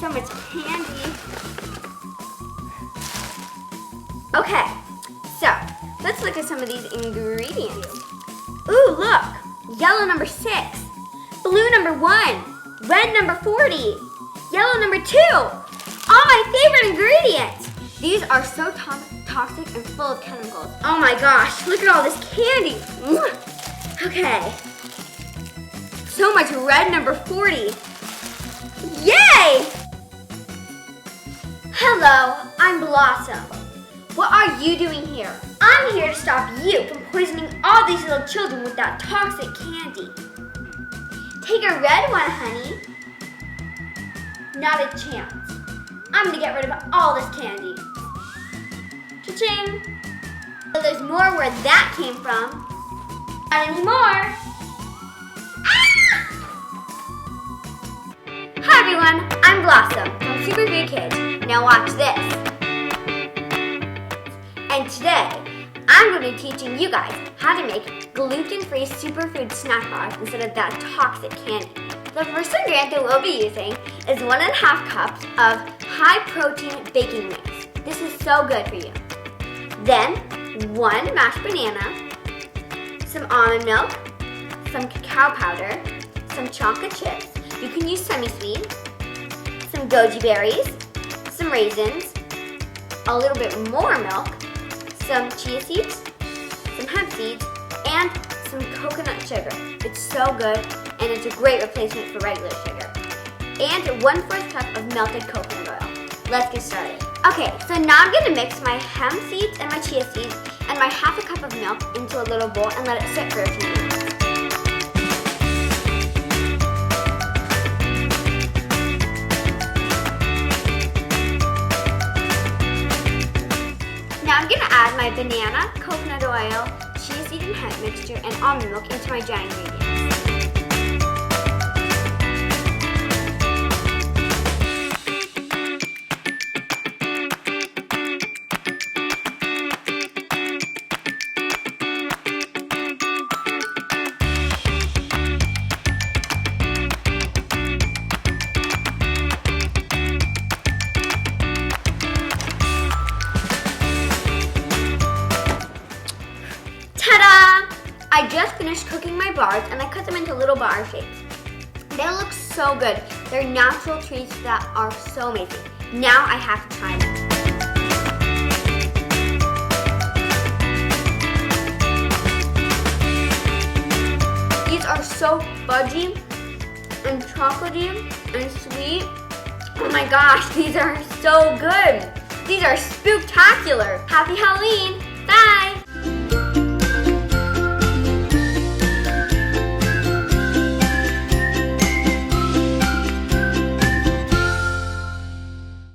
So much candy. Okay, so let's look at some of these ingredients. Ooh, look, yellow number 6, blue number 1, red number 40, yellow number 2. All my favorite ingredients. These are so toxic and full of chemicals. Oh my gosh, look at all this candy. Okay, so much red number 40. Yay! Hello, I'm Blossom. What are you doing here? I'm here to stop you from poisoning all these little children with that toxic candy. Take a red one, honey. Not a chance. I'm gonna get rid of all this candy. Cha-ching! So there's more where that came from. Not anymore. Ah! Hi everyone, I'm Blossom from Superfood Kids. Now watch this. And today, I'm going to be teaching you guys how to make gluten-free superfood snack bars instead of that toxic candy. The first ingredient that we'll be using is 1.5 cups of high-protein baking mix. This is so good for you. Then, 1 mashed banana, some almond milk, some cacao powder, some chocolate chips. You can use semi-sweet, some goji berries, some raisins, a little bit more milk, some chia seeds, some hemp seeds, and some coconut sugar. It's so good, and it's a great replacement for regular sugar. And 1/4 cup of melted coconut oil. Let's get started. Okay, so now I'm gonna mix my hemp seeds and my chia seeds and my 1/2 cup of milk into a little bowl and let it sit for a few minutes. Now I'm gonna add my banana, coconut oil, chia seed and hemp mixture, and almond milk into my dry ingredients. Ta-da! I just finished cooking my bars and I cut them into little bar shapes. They look so good. They're natural treats that are so amazing. Now I have to try them. These are so fudgy and chocolatey and sweet. Oh my gosh, these are so good. These are spooktacular. Happy Halloween. Bye.